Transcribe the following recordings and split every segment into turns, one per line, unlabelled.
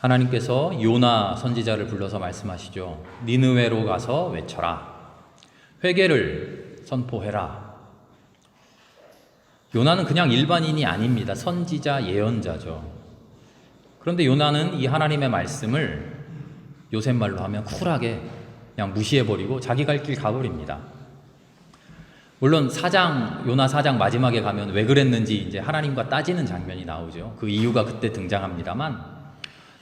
하나님께서 요나 선지자를 불러서 말씀하시죠. 니느웨로 가서 외쳐라. 회개를 선포해라. 요나는 그냥 일반인이 아닙니다. 선지자, 예언자죠. 그런데 요나는 이 하나님의 말씀을 요새 말로 하면 쿨하게 그냥 무시해버리고 자기 갈 길 가버립니다. 물론 요나 4장 마지막에 가면 왜 그랬는지 이제 하나님과 따지는 장면이 나오죠. 그 이유가 그때 등장합니다만,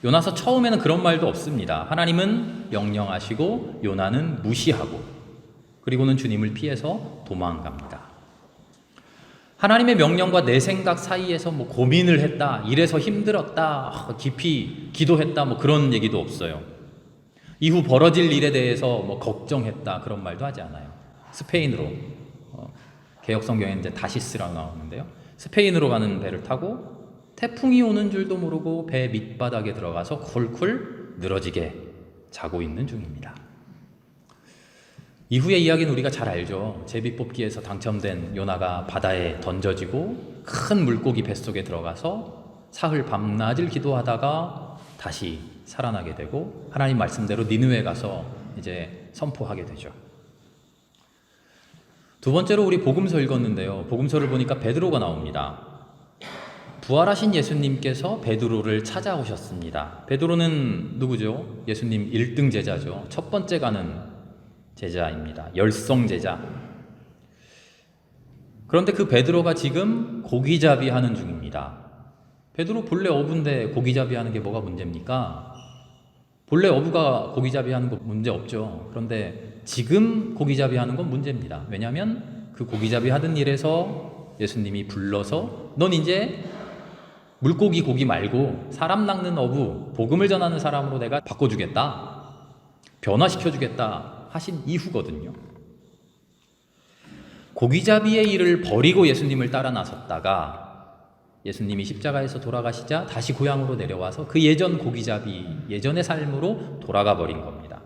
요나서 처음에는 그런 말도 없습니다. 하나님은 명령하시고 요나는 무시하고, 그리고는 주님을 피해서 도망갑니다. 하나님의 명령과 내 생각 사이에서 고민을 했다, 이래서 힘들었다, 깊이 기도했다, 그런 얘기도 없어요. 이후 벌어질 일에 대해서 걱정했다, 그런 말도 하지 않아요. 스페인으로, 개역성경에는 이제 다시스라고 나오는데요. 스페인으로 가는 배를 타고 태풍이 오는 줄도 모르고 배 밑바닥에 들어가서 쿨쿨 늘어지게 자고 있는 중입니다. 이후의 이야기는 우리가 잘 알죠. 제비뽑기에서 당첨된 요나가 바다에 던져지고 큰 물고기 뱃속에 들어가서 사흘 밤낮을 기도하다가 다시 살아나게 되고 하나님 말씀대로 니느웨 가서 이제 선포하게 되죠. 두 번째로 우리 복음서 읽었는데요. 복음서를 보니까 베드로가 나옵니다. 부활하신 예수님께서 베드로를 찾아오셨습니다. 베드로는 누구죠? 예수님 1등 제자죠. 첫 번째 가는 제자입니다. 열성 제자. 그런데 그 베드로가 지금 고기잡이 하는 중입니다. 베드로 본래 어부인데 고기잡이 하는 게 뭐가 문제입니까? 본래 어부가 고기잡이 하는 거 문제 없죠. 그런데 지금 고기잡이 하는 건 문제입니다. 왜냐하면 그 고기잡이 하던 일에서 예수님이 불러서 넌 이제 물고기 고기 말고 사람 낚는 어부, 복음을 전하는 사람으로 내가 바꿔주겠다, 변화시켜주겠다 하신 이후거든요. 고기잡이의 일을 버리고 예수님을 따라 나섰다가 예수님이 십자가에서 돌아가시자 다시 고향으로 내려와서 그 예전의 삶으로 돌아가 버린 겁니다.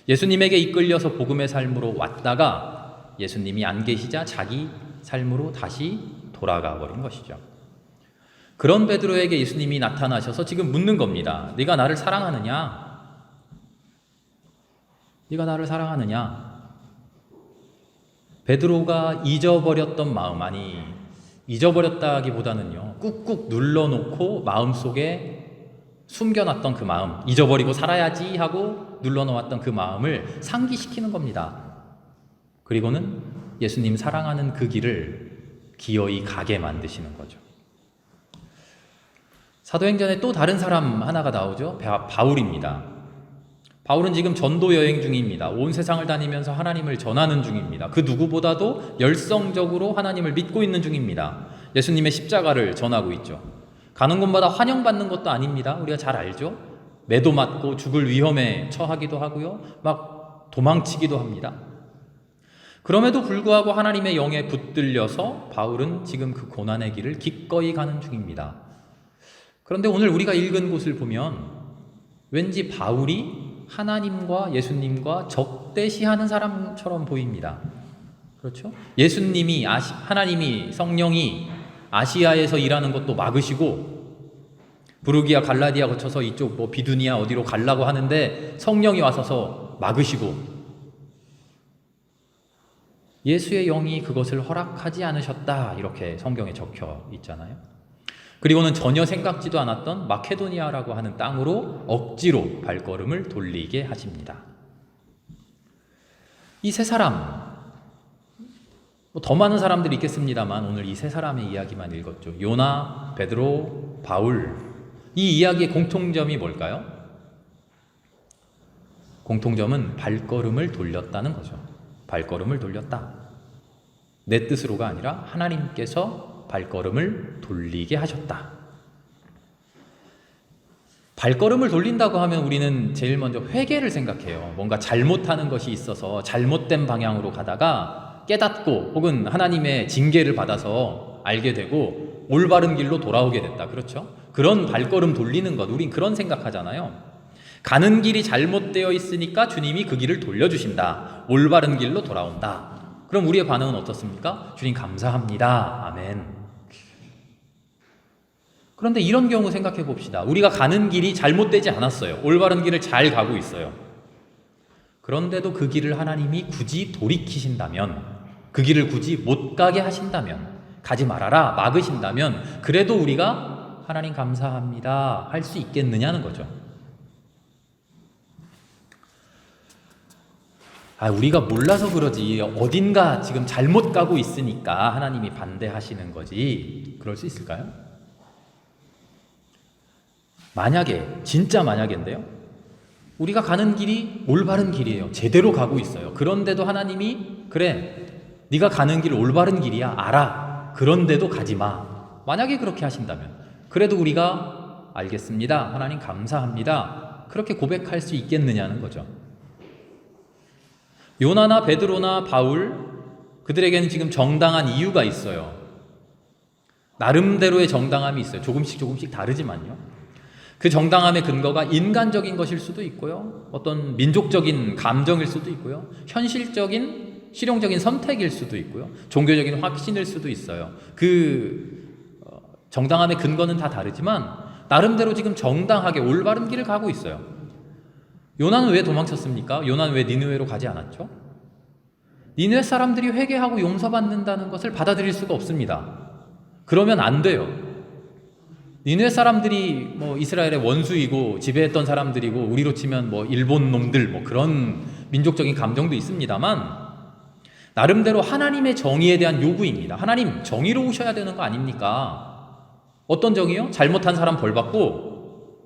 예수님에게 이끌려서 복음의 삶으로 왔다가 예수님이 안 계시자 자기 삶으로 다시 돌아가 버린 것이죠. 그런 베드로에게 예수님이 나타나셔서 지금 묻는 겁니다. 네가 나를 사랑하느냐? 네가 나를 사랑하느냐? 베드로가 잊어버렸던 마음, 아니 잊어버렸다기보다는요, 꾹꾹 눌러놓고 마음속에 숨겨놨던 그 마음, 잊어버리고 살아야지 하고 눌러놓았던 그 마음을 상기시키는 겁니다. 그리고는 예수님 사랑하는 그 길을 기어이 가게 만드시는 거죠. 사도행전에 또 다른 사람 하나가 나오죠. 바울입니다. 바울은 지금 전도 여행 중입니다. 온 세상을 다니면서 하나님을 전하는 중입니다. 그 누구보다도 열성적으로 하나님을 믿고 있는 중입니다. 예수님의 십자가를 전하고 있죠. 가는 곳마다 환영받는 것도 아닙니다. 우리가 잘 알죠. 매도 맞고 죽을 위험에 처하기도 하고요, 막 도망치기도 합니다. 그럼에도 불구하고 하나님의 영에 붙들려서 바울은 지금 그 고난의 길을 기꺼이 가는 중입니다. 그런데 오늘 우리가 읽은 곳을 보면 왠지 바울이 하나님과 예수님과 적대시하는 사람처럼 보입니다. 그렇죠? 하나님이, 성령이 아시아에서 일하는 것도 막으시고, 부르기아, 갈라디아 거쳐서 이쪽 비두니아 어디로 가려고 하는데 성령이 와서서 막으시고, 예수의 영이 그것을 허락하지 않으셨다, 이렇게 성경에 적혀 있잖아요. 그리고는 전혀 생각지도 않았던 마케도니아라고 하는 땅으로 억지로 발걸음을 돌리게 하십니다. 이 세 사람, 더 많은 사람들이 있겠습니다만 오늘 이 세 사람의 이야기만 읽었죠. 요나, 베드로, 바울. 이 이야기의 공통점이 뭘까요? 공통점은 발걸음을 돌렸다는 거죠. 발걸음을 돌렸다. 내 뜻으로가 아니라 하나님께서 발걸음을 돌리게 하셨다. 발걸음을 돌린다고 하면 우리는 제일 먼저 회개를 생각해요. 뭔가 잘못하는 것이 있어서 잘못된 방향으로 가다가 깨닫고 혹은 하나님의 징계를 받아서 알게 되고 올바른 길로 돌아오게 됐다. 그렇죠? 그런 발걸음 돌리는 것, 우린 그런 생각하잖아요. 가는 길이 잘못되어 있으니까 주님이 그 길을 돌려주신다. 올바른 길로 돌아온다. 그럼 우리의 반응은 어떻습니까? 주님 감사합니다. 아멘. 그런데 이런 경우 생각해 봅시다. 우리가 가는 길이 잘못되지 않았어요. 올바른 길을 잘 가고 있어요. 그런데도 그 길을 하나님이 굳이 돌이키신다면, 그 길을 굳이 못 가게 하신다면, 가지 말아라 막으신다면, 그래도 우리가 하나님 감사합니다 할 수 있겠느냐는 거죠. 우리가 몰라서 그러지, 어딘가 지금 잘못 가고 있으니까 하나님이 반대하시는 거지, 그럴 수 있을까요? 만약에, 진짜 만약인데요, 우리가 가는 길이 올바른 길이에요. 제대로 가고 있어요. 그런데도 하나님이, 그래, 네가 가는 길 올바른 길이야, 알아. 그런데도 가지 마. 만약에 그렇게 하신다면, 그래도 우리가 알겠습니다, 하나님 감사합니다, 그렇게 고백할 수 있겠느냐는 거죠. 요나나 베드로나 바울, 그들에게는 지금 정당한 이유가 있어요. 나름대로의 정당함이 있어요. 조금씩 다르지만요. 그 정당함의 근거가 인간적인 것일 수도 있고요, 어떤 민족적인 감정일 수도 있고요, 현실적인 실용적인 선택일 수도 있고요, 종교적인 확신일 수도 있어요. 정당함의 근거는 다 다르지만 나름대로 지금 정당하게 올바른 길을 가고 있어요. 요나는 왜 도망쳤습니까? 요나는 왜 니느웨로 가지 않았죠? 니느웨 사람들이 회개하고 용서받는다는 것을 받아들일 수가 없습니다. 그러면 안 돼요. 니느웨 사람들이 이스라엘의 원수이고 지배했던 사람들이고, 우리로 치면 일본 놈들 그런 민족적인 감정도 있습니다만, 나름대로 하나님의 정의에 대한 요구입니다. 하나님 정의로우셔야 되는 거 아닙니까? 어떤 정의요? 잘못한 사람 벌 받고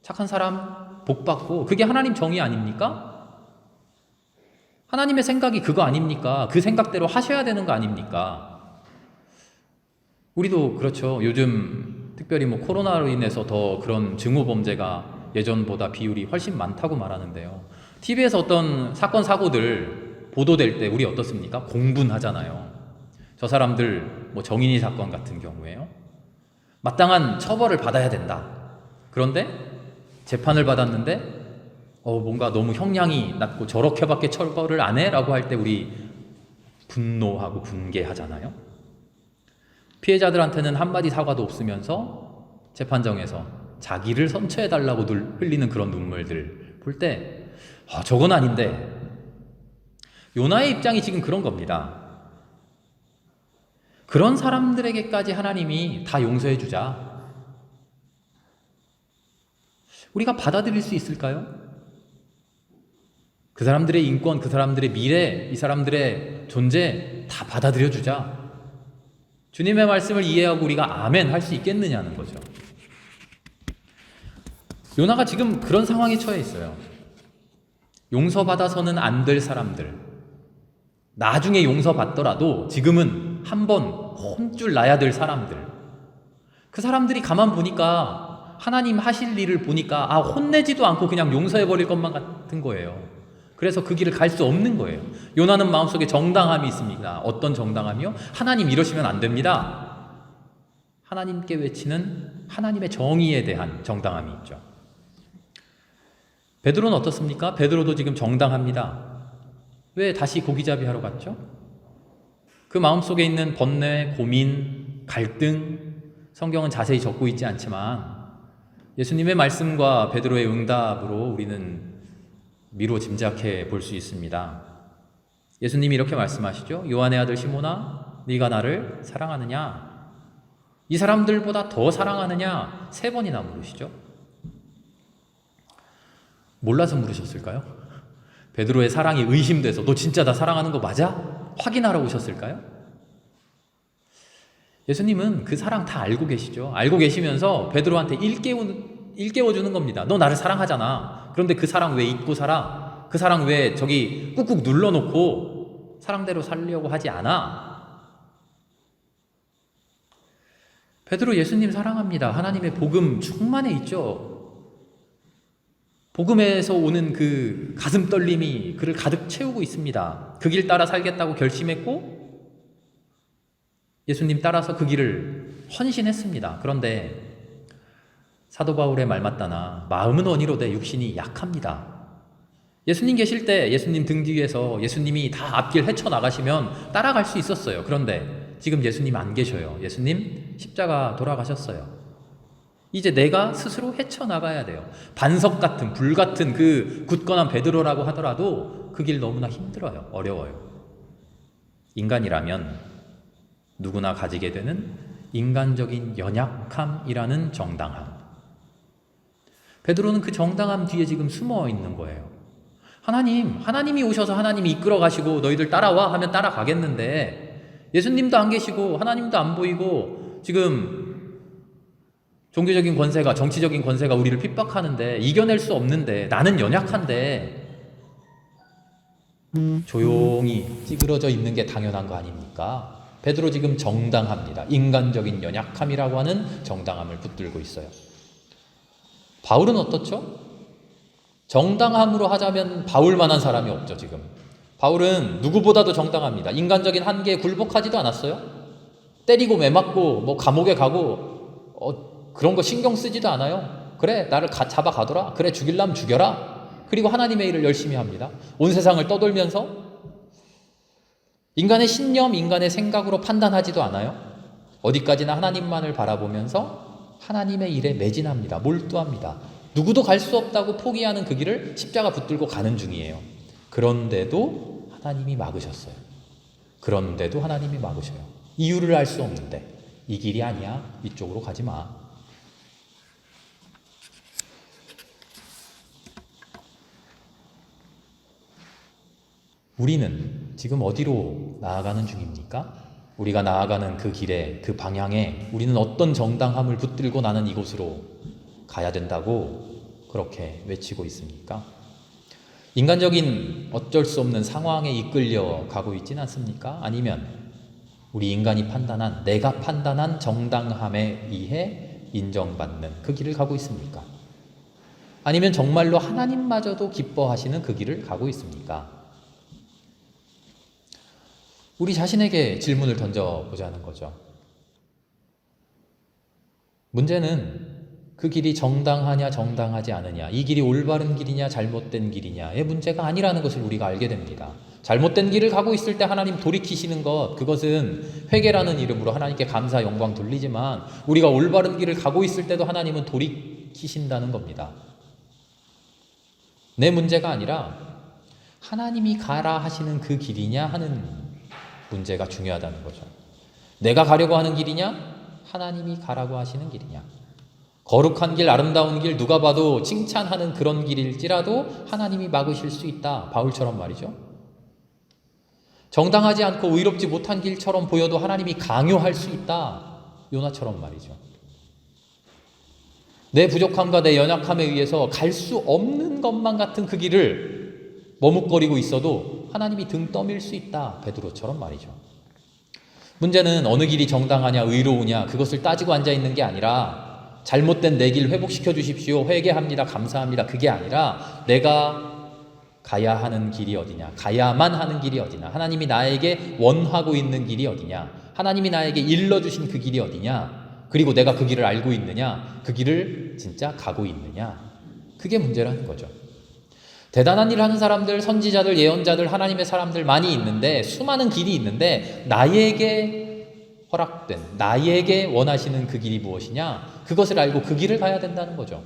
착한 사람 복 받고, 그게 하나님 정의 아닙니까? 하나님의 생각이 그거 아닙니까? 그 생각대로 하셔야 되는 거 아닙니까? 우리도 그렇죠. 요즘 특별히 코로나로 인해서 더 그런 증오범죄가 예전보다 비율이 훨씬 많다고 말하는데요, TV에서 어떤 사건 사고들 보도될 때 우리 어떻습니까? 공분하잖아요. 저 사람들 정인이 사건 같은 경우에요, 마땅한 처벌을 받아야 된다. 그런데 재판을 받았는데 뭔가 너무 형량이 낮고 저렇게밖에 처벌을 안 해? 라고 할 때 우리 분노하고 분개하잖아요. 피해자들한테는 한마디 사과도 없으면서 재판정에서 자기를 선처해달라고 흘리는 그런 눈물들 볼 때 저건 아닌데, 요나의 입장이 지금 그런 겁니다. 그런 사람들에게까지 하나님이 다 용서해 주자, 우리가 받아들일 수 있을까요? 그 사람들의 인권, 그 사람들의 미래, 이 사람들의 존재 다 받아들여 주자, 주님의 말씀을 이해하고 우리가 아멘 할 수 있겠느냐는 거죠. 요나가 지금 그런 상황에 처해 있어요. 용서받아서는 안 될 사람들, 나중에 용서받더라도 지금은 한번 혼줄 나야 될 사람들, 그 사람들이 가만 보니까 하나님 하실 일을 보니까 혼내지도 않고 그냥 용서해버릴 것만 같은 거예요. 그래서 그 길을 갈 수 없는 거예요. 요나는 마음속에 정당함이 있습니다. 어떤 정당함이요? 하나님 이러시면 안 됩니다, 하나님께 외치는 하나님의 정의에 대한 정당함이 있죠. 베드로는 어떻습니까? 베드로도 지금 정당합니다. 왜 다시 고기잡이 하러 갔죠? 그 마음속에 있는 번뇌, 고민, 갈등, 성경은 자세히 적고 있지 않지만 예수님의 말씀과 베드로의 응답으로 우리는 미루어 짐작해 볼 수 있습니다. 예수님이 이렇게 말씀하시죠. 요한의 아들 시몬아, 네가 나를 사랑하느냐? 이 사람들보다 더 사랑하느냐? 3번이나 물으시죠. 몰라서 물으셨을까요? 베드로의 사랑이 의심돼서 너 진짜 나 사랑하는 거 맞아? 확인하러 오셨을까요? 예수님은 그 사랑 다 알고 계시죠. 알고 계시면서 베드로한테 일깨워주는 겁니다. 너 나를 사랑하잖아. 그런데 그 사랑 왜 잊고 살아? 그 사랑 왜 저기 꾹꾹 눌러놓고 사랑대로 살려고 하지 않아? 베드로 예수님 사랑합니다. 하나님의 복음 충만해 있죠. 복음에서 오는 그 가슴 떨림이 그를 가득 채우고 있습니다. 그 길 따라 살겠다고 결심했고 예수님 따라서 그 길을 헌신했습니다. 그런데 사도 바울의 말 맞다나 마음은 원이로되 육신이 약합니다. 예수님 계실 때 예수님 등 뒤에서 예수님이 다 앞길 헤쳐나가시면 따라갈 수 있었어요. 그런데 지금 예수님 안 계셔요. 예수님 십자가 돌아가셨어요. 이제 내가 스스로 헤쳐나가야 돼요. 반석 같은, 불 같은 그 굳건한 베드로라고 하더라도 그 길 너무나 힘들어요. 어려워요. 인간이라면 누구나 가지게 되는 인간적인 연약함이라는 정당함. 베드로는 그 정당함 뒤에 지금 숨어 있는 거예요. 하나님이 오셔서 하나님이 이끌어 가시고 너희들 따라와 하면 따라가겠는데 예수님도 안 계시고 하나님도 안 보이고 지금 종교적인 권세가, 정치적인 권세가 우리를 핍박하는데 이겨낼 수 없는데 나는 연약한데 조용히 찌그러져 있는 게 당연한 거 아닙니까? 베드로 지금 정당합니다. 인간적인 연약함이라고 하는 정당함을 붙들고 있어요. 바울은 어떻죠? 정당함으로 하자면 바울만한 사람이 없죠. 지금 바울은 누구보다도 정당합니다. 인간적인 한계에 굴복하지도 않았어요. 때리고 매맞고 뭐 감옥에 가고 그런 거 신경 쓰지도 않아요. 그래, 나를 잡아가더라. 그래, 죽일라면 죽여라. 그리고 하나님의 일을 열심히 합니다. 온 세상을 떠돌면서 인간의 신념, 인간의 생각으로 판단하지도 않아요. 어디까지나 하나님만을 바라보면서 하나님의 일에 매진합니다. 몰두합니다. 누구도 갈 수 없다고 포기하는 그 길을 십자가 붙들고 가는 중이에요. 그런데도 하나님이 막으셨어요. 그런데도 하나님이 막으셔요. 이유를 알 수 없는데 이 길이 아니야. 이쪽으로 가지 마. 우리는 지금 어디로 나아가는 중입니까? 우리가 나아가는 그 길에, 그 방향에 우리는 어떤 정당함을 붙들고 나는 이곳으로 가야 된다고 그렇게 외치고 있습니까? 인간적인 어쩔 수 없는 상황에 이끌려 가고 있진 않습니까? 아니면 우리 인간이 판단한, 내가 판단한 정당함에 의해 인정받는 그 길을 가고 있습니까? 아니면 정말로 하나님마저도 기뻐하시는 그 길을 가고 있습니까? 우리 자신에게 질문을 던져보자는 거죠. 문제는 그 길이 정당하냐 정당하지 않으냐, 이 길이 올바른 길이냐 잘못된 길이냐의 문제가 아니라는 것을 우리가 알게 됩니다. 잘못된 길을 가고 있을 때 하나님 돌이키시는 것, 그것은 회개라는 이름으로 하나님께 감사 영광 돌리지만 우리가 올바른 길을 가고 있을 때도 하나님은 돌이키신다는 겁니다. 내 문제가 아니라 하나님이 가라 하시는 그 길이냐 하는 문제가 중요하다는 거죠. 내가 가려고 하는 길이냐? 하나님이 가라고 하시는 길이냐? 거룩한 길, 아름다운 길, 누가 봐도 칭찬하는 그런 길일지라도 하나님이 막으실 수 있다. 바울처럼 말이죠. 정당하지 않고 의롭지 못한 길처럼 보여도 하나님이 강요할 수 있다. 요나처럼 말이죠. 내 부족함과 내 연약함에 의해서 갈 수 없는 것만 같은 그 길을 머뭇거리고 있어도 하나님이 등 떠밀 수 있다. 베드로처럼 말이죠. 문제는 어느 길이 정당하냐 의로우냐 그것을 따지고 앉아있는 게 아니라 잘못된 내 길 회복시켜 주십시오. 회개합니다. 감사합니다. 그게 아니라 내가 가야 하는 길이 어디냐, 가야만 하는 길이 어디냐, 하나님이 나에게 원하고 있는 길이 어디냐, 하나님이 나에게 일러주신 그 길이 어디냐, 그리고 내가 그 길을 알고 있느냐, 그 길을 진짜 가고 있느냐, 그게 문제라는 거죠. 대단한 일을 하는 사람들, 선지자들, 예언자들, 하나님의 사람들 많이 있는데, 수많은 길이 있는데 나에게 허락된, 나에게 원하시는 그 길이 무엇이냐, 그것을 알고 그 길을 가야 된다는 거죠.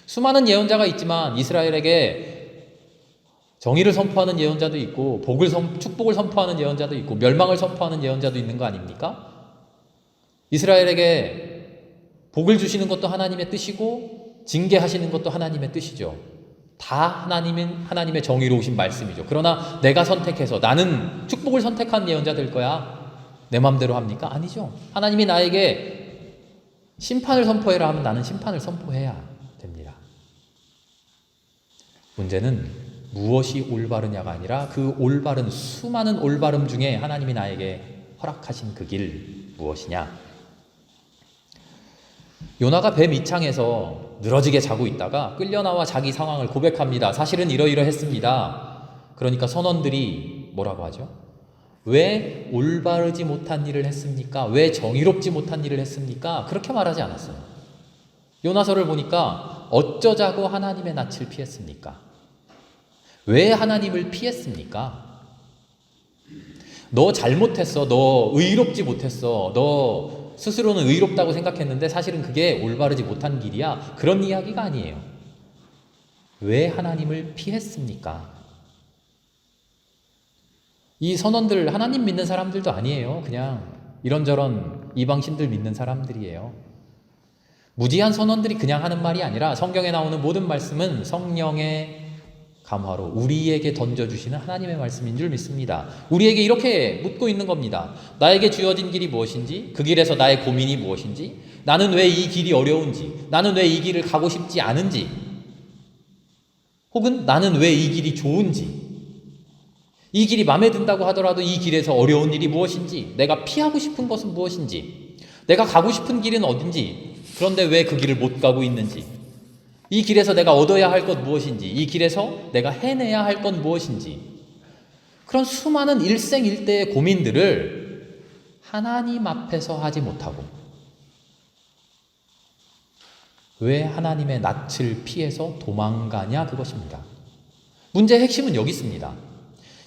수많은 예언자가 있지만 이스라엘에게 정의를 선포하는 예언자도 있고 축복을 선포하는 예언자도 있고 멸망을 선포하는 예언자도 있는 거 아닙니까? 이스라엘에게 복을 주시는 것도 하나님의 뜻이고 징계하시는 것도 하나님의 뜻이죠. 다 하나님의 정의로우신 말씀이죠. 그러나 내가 선택해서 나는 축복을 선택한 예언자 될 거야, 내 마음대로 합니까? 아니죠. 하나님이 나에게 심판을 선포해라 하면 나는 심판을 선포해야 됩니다. 문제는 무엇이 올바르냐가 아니라 그 올바른, 수많은 올바름 중에 하나님이 나에게 허락하신 그 길 무엇이냐. 요나가 배 밑창에서 늘어지게 자고 있다가 끌려나와 자기 상황을 고백합니다. 사실은 이러이러했습니다. 그러니까 선원들이 뭐라고 하죠? 왜 올바르지 못한 일을 했습니까? 왜 정의롭지 못한 일을 했습니까? 그렇게 말하지 않았어요. 요나서를 보니까 어쩌자고 하나님의 낯을 피했습니까? 왜 하나님을 피했습니까? 너 잘못했어. 너 의롭지 못했어. 너 스스로는 의롭다고 생각했는데 사실은 그게 올바르지 못한 길이야. 그런 이야기가 아니에요. 왜 하나님을 피했습니까? 이 선원들 하나님 믿는 사람들도 아니에요. 그냥 이런저런 이방신들 믿는 사람들이에요. 무지한 선원들이 그냥 하는 말이 아니라 성경에 나오는 모든 말씀은 성령의 감화로 우리에게 던져주시는 하나님의 말씀인 줄 믿습니다. 우리에게 이렇게 묻고 있는 겁니다. 나에게 주어진 길이 무엇인지, 그 길에서 나의 고민이 무엇인지, 나는 왜 이 길이 어려운지, 나는 왜 이 길을 가고 싶지 않은지, 혹은 나는 왜 이 길이 좋은지, 이 길이 마음에 든다고 하더라도 이 길에서 어려운 일이 무엇인지, 내가 피하고 싶은 것은 무엇인지, 내가 가고 싶은 길은 어딘지, 그런데 왜 그 길을 못 가고 있는지, 이 길에서 내가 얻어야 할 것 무엇인지, 이 길에서 내가 해내야 할 건 무엇인지, 그런 수많은 일생일대의 고민들을 하나님 앞에서 하지 못하고 왜 하나님의 낯을 피해서 도망가냐, 그것입니다. 문제의 핵심은 여기 있습니다.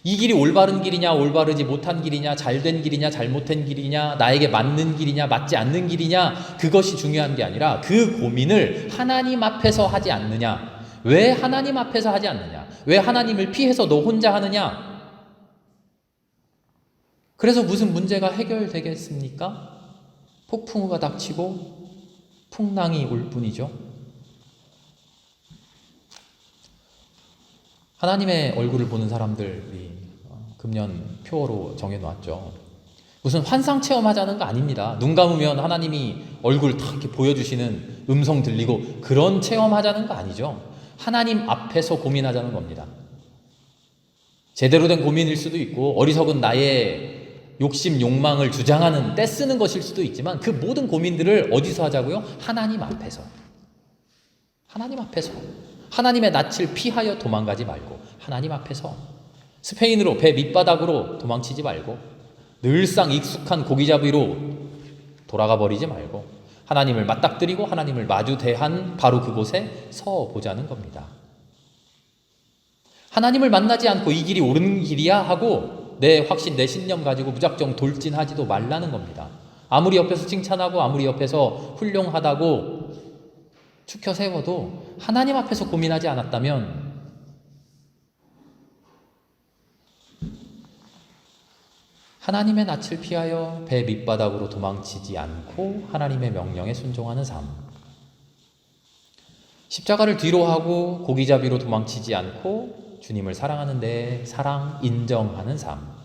이 길이 올바른 길이냐, 올바르지 못한 길이냐, 잘된 길이냐, 잘못된 길이냐, 나에게 맞는 길이냐, 맞지 않는 길이냐, 그것이 중요한 게 아니라 그 고민을 하나님 앞에서 하지 않느냐. 왜 하나님 앞에서 하지 않느냐? 왜 하나님을 피해서 너 혼자 하느냐? 그래서 무슨 문제가 해결되겠습니까? 폭풍우가 닥치고 풍랑이 올 뿐이죠. 하나님의 얼굴을 보는 사람들이 금년 표어로 정해놓았죠. 무슨 환상 체험하자는 거 아닙니다. 눈 감으면 하나님이 얼굴 탁 이렇게 보여주시는 음성 들리고 그런 체험하자는 거 아니죠. 하나님 앞에서 고민하자는 겁니다. 제대로 된 고민일 수도 있고 어리석은 나의 욕심, 욕망을 주장하는 떼쓰는 것일 수도 있지만 그 모든 고민들을 어디서 하자고요? 하나님 앞에서. 하나님 앞에서. 하나님의 낯을 피하여 도망가지 말고 하나님 앞에서. 스페인으로 배 밑바닥으로 도망치지 말고 늘상 익숙한 고기잡이로 돌아가 버리지 말고 하나님을 맞닥뜨리고 하나님을 마주 대한 바로 그곳에 서 보자는 겁니다. 하나님을 만나지 않고 이 길이 옳은 길이야 하고 내 확신, 내 신념 가지고 무작정 돌진하지도 말라는 겁니다. 아무리 옆에서 칭찬하고 아무리 옆에서 훌륭하다고 축혀 세워도 하나님 앞에서 고민하지 않았다면 하나님의 낯을 피하여 배 밑바닥으로 도망치지 않고 하나님의 명령에 순종하는 삶. 십자가를 뒤로 하고 고기잡이로 도망치지 않고 주님을 사랑하는 내 사랑 인정하는 삶.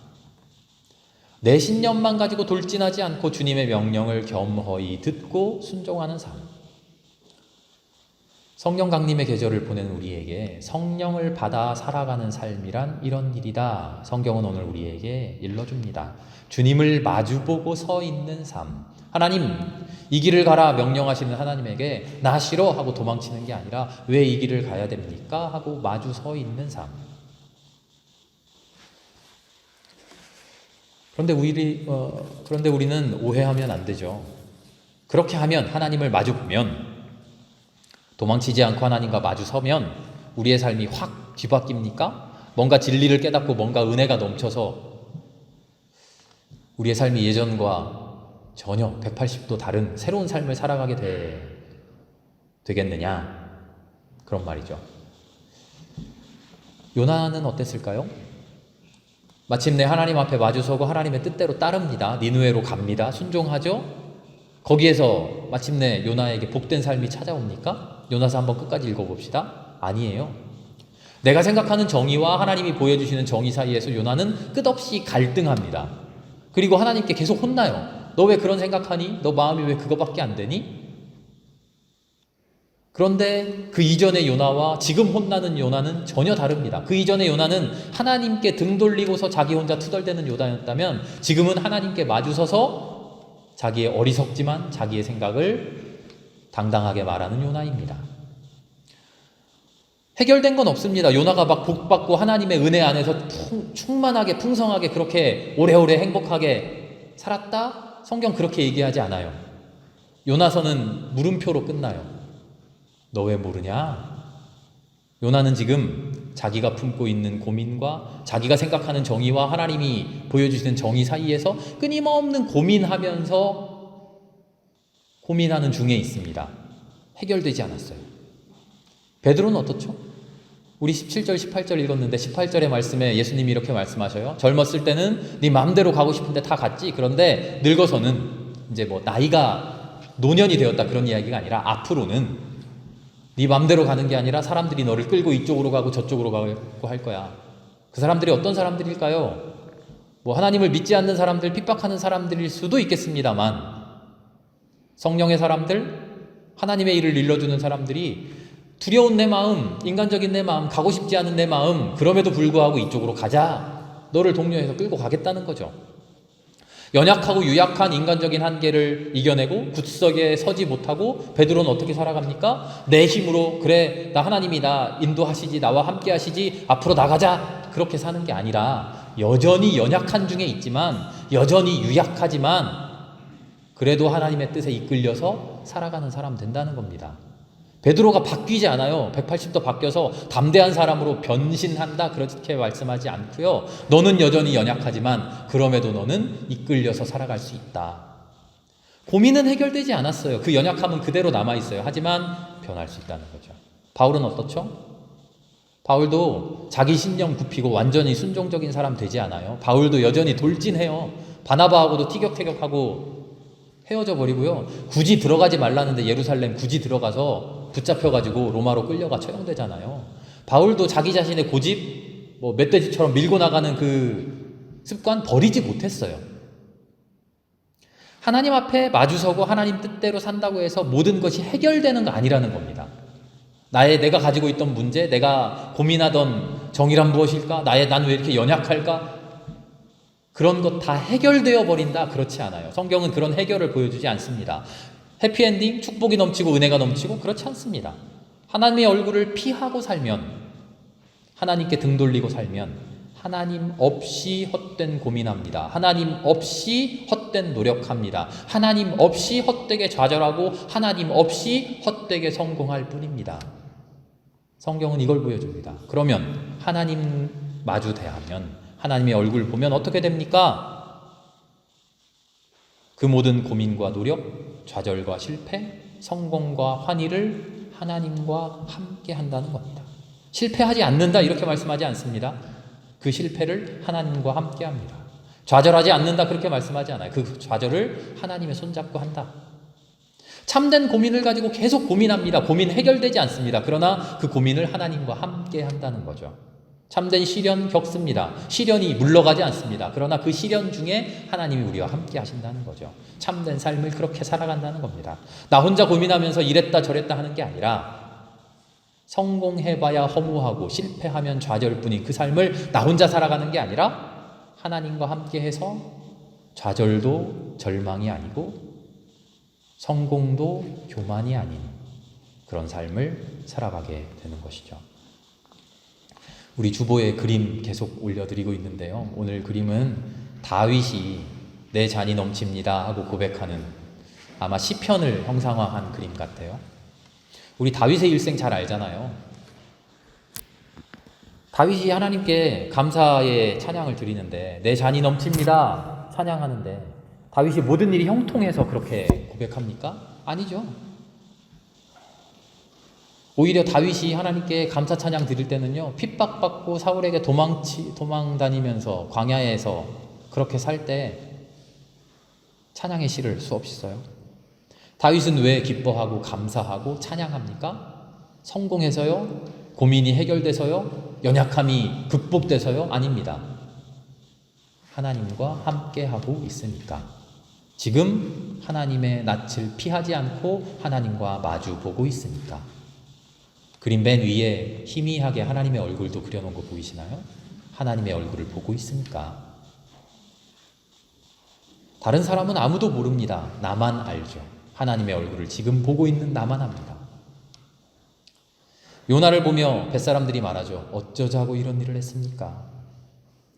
내 신념만 가지고 돌진하지 않고 주님의 명령을 겸허히 듣고 순종하는 삶. 성령 강림의 계절을 보낸 우리에게 성령을 받아 살아가는 삶이란 이런 일이다. 성경은 오늘 우리에게 일러줍니다. 주님을 마주보고 서 있는 삶. 하나님, 이 길을 가라 명령하시는 하나님에게 나 싫어 하고 도망치는 게 아니라 왜 이 길을 가야 됩니까? 하고 마주 서 있는 삶. 그런데 우리는 오해하면 안 되죠. 그렇게 하면 하나님을 마주 보면 도망치지 않고 하나님과 마주 서면 우리의 삶이 확 뒤바뀝니까? 뭔가 진리를 깨닫고 뭔가 은혜가 넘쳐서 우리의 삶이 예전과 전혀 180도 다른 새로운 삶을 살아가게 되겠느냐? 그런 말이죠. 요나는 어땠을까요? 마침내 하나님 앞에 마주서고 하나님의 뜻대로 따릅니다. 니느웨로 갑니다. 순종하죠? 거기에서 마침내 요나에게 복된 삶이 찾아옵니까? 요나서 한번 끝까지 읽어봅시다. 아니에요. 내가 생각하는 정의와 하나님이 보여주시는 정의 사이에서 요나는 끝없이 갈등합니다. 그리고 하나님께 계속 혼나요. 너 왜 그런 생각하니? 너 마음이 왜 그거밖에 안 되니? 그런데 그 이전의 요나와 지금 혼나는 요나는 전혀 다릅니다. 그 이전의 요나는 하나님께 등 돌리고서 자기 혼자 투덜대는 요나였다면 지금은 하나님께 마주서서 자기의 어리석지만 자기의 생각을 당당하게 말하는 요나입니다. 해결된 건 없습니다. 요나가 막 복받고 하나님의 은혜 안에서 충만하게 풍성하게 그렇게 오래오래 행복하게 살았다? 성경 그렇게 얘기하지 않아요. 요나서는 물음표로 끝나요. 너 왜 모르냐? 요나는 지금 자기가 품고 있는 고민과 자기가 생각하는 정의와 하나님이 보여주시는 정의 사이에서 끊임없는 고민하면서 고민하는 중에 있습니다. 해결되지 않았어요. 베드로는 어떻죠? 우리 17절, 18절 읽었는데 18절의 말씀에 예수님이 이렇게 말씀하셔요. 젊었을 때는 네 마음대로 가고 싶은데 다 갔지. 그런데 늙어서는 이제 뭐 나이가 노년이 되었다 그런 이야기가 아니라 앞으로는 네 마음대로 가는 게 아니라 사람들이 너를 끌고 이쪽으로 가고 저쪽으로 가고 할 거야. 그 사람들이 어떤 사람들일까요? 뭐 하나님을 믿지 않는 사람들, 핍박하는 사람들일 수도 있겠습니다만 성령의 사람들, 하나님의 일을 일러주는 사람들이 두려운 내 마음, 인간적인 내 마음, 가고 싶지 않은 내 마음, 그럼에도 불구하고 이쪽으로 가자. 너를 독려해서 끌고 가겠다는 거죠. 연약하고 유약한 인간적인 한계를 이겨내고 굳석에 서지 못하고 베드로는 어떻게 살아갑니까? 내 힘으로 그래 나 하나님이 나 인도하시지 나와 함께 하시지 앞으로 나가자 그렇게 사는 게 아니라 여전히 연약한 중에 있지만 여전히 유약하지만 그래도 하나님의 뜻에 이끌려서 살아가는 사람 된다는 겁니다. 베드로가 바뀌지 않아요. 180도 바뀌어서 담대한 사람으로 변신한다 그렇게 말씀하지 않고요. 너는 여전히 연약하지만 그럼에도 너는 이끌려서 살아갈 수 있다. 고민은 해결되지 않았어요. 그 연약함은 그대로 남아있어요. 하지만 변할 수 있다는 거죠. 바울은 어떻죠? 바울도 자기 신령 굽히고 완전히 순종적인 사람 되지 않아요. 바울도 여전히 돌진해요. 바나바하고도 티격태격하고 헤어져 버리고요. 굳이 들어가지 말라는데 예루살렘 굳이 들어가서 붙잡혀가지고 로마로 끌려가 처형되잖아요. 바울도 자기 자신의 고집, 뭐 멧돼지처럼 밀고 나가는 그 습관 버리지 못했어요. 하나님 앞에 마주서고 하나님 뜻대로 산다고 해서 모든 것이 해결되는 거 아니라는 겁니다. 내가 가지고 있던 문제, 내가 고민하던 정의란 무엇일까? 난 왜 이렇게 연약할까? 그런 것 다 해결되어 버린다? 그렇지 않아요. 성경은 그런 해결을 보여주지 않습니다. 해피엔딩, 축복이 넘치고 은혜가 넘치고 그렇지 않습니다. 하나님의 얼굴을 피하고 살면, 하나님께 등 돌리고 살면 하나님 없이 헛된 고민합니다. 하나님 없이 헛된 노력합니다. 하나님 없이 헛되게 좌절하고 하나님 없이 헛되게 성공할 뿐입니다. 성경은 이걸 보여줍니다. 그러면 하나님 마주 대하면 하나님의 얼굴 보면 어떻게 됩니까? 그 모든 고민과 노력, 좌절과 실패, 성공과 환희를 하나님과 함께 한다는 겁니다. 실패하지 않는다 이렇게 말씀하지 않습니다. 그 실패를 하나님과 함께 합니다. 좌절하지 않는다 그렇게 말씀하지 않아요. 그 좌절을 하나님의 손잡고 한다. 참된 고민을 가지고 계속 고민합니다. 고민 해결되지 않습니다. 그러나 그 고민을 하나님과 함께 한다는 거죠. 참된 시련 겪습니다. 시련이 물러가지 않습니다. 그러나 그 시련 중에 하나님이 우리와 함께 하신다는 거죠. 참된 삶을 그렇게 살아간다는 겁니다. 나 혼자 고민하면서 이랬다 저랬다 하는 게 아니라 성공해봐야 허무하고 실패하면 좌절뿐인 그 삶을 나 혼자 살아가는 게 아니라 하나님과 함께 해서 좌절도 절망이 아니고 성공도 교만이 아닌 그런 삶을 살아가게 되는 것이죠. 우리 주보에 그림 계속 올려드리고 있는데요. 오늘 그림은 다윗이 내 잔이 넘칩니다 하고 고백하는 아마 시편을 형상화한 그림 같아요. 우리 다윗의 일생 잘 알잖아요. 다윗이 하나님께 감사의 찬양을 드리는데 내 잔이 넘칩니다 찬양하는데 다윗이 모든 일이 형통해서 그렇게 고백합니까? 아니죠. 오히려 다윗이 하나님께 감사 찬양 드릴 때는요, 핍박받고 사울에게 도망 다니면서 광야에서 그렇게 살 때 찬양의 시를 수없이 써요. 다윗은 왜 기뻐하고 감사하고 찬양합니까? 성공해서요? 고민이 해결돼서요? 연약함이 극복돼서요? 아닙니다. 하나님과 함께하고 있으니까. 지금 하나님의 낯을 피하지 않고 하나님과 마주 보고 있으니까. 그림 맨 위에 희미하게 하나님의 얼굴도 그려놓은 거 보이시나요? 하나님의 얼굴을 보고 있으니까. 다른 사람은 아무도 모릅니다. 나만 알죠. 하나님의 얼굴을 지금 보고 있는 나만 합니다. 요나를 보며 뱃사람들이 말하죠. 어쩌자고 이런 일을 했습니까?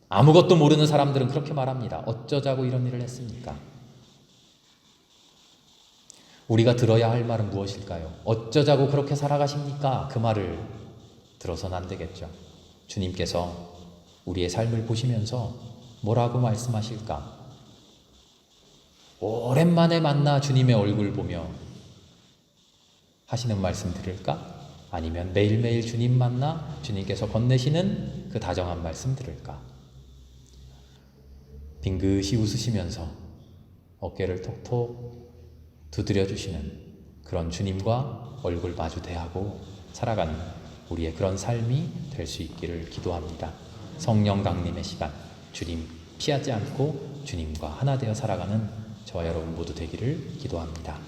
아무것도 모르는 사람들은 그렇게 말합니다. 어쩌자고 이런 일을 했습니까? 우리가 들어야 할 말은 무엇일까요? 어쩌자고 그렇게 살아가십니까? 그 말을 들어서는 안 되겠죠. 주님께서 우리의 삶을 보시면서 뭐라고 말씀하실까? 오랜만에 만나 주님의 얼굴 보며 하시는 말씀 들을까? 아니면 매일매일 주님 만나 주님께서 건네시는 그 다정한 말씀 들을까? 빙긋이 웃으시면서 어깨를 톡톡 두드려 주시는 그런 주님과 얼굴 마주 대하고 살아가는 우리의 그런 삶이 될 수 있기를 기도합니다. 성령 강림의 시간, 주님 피하지 않고 주님과 하나 되어 살아가는 저와 여러분 모두 되기를 기도합니다.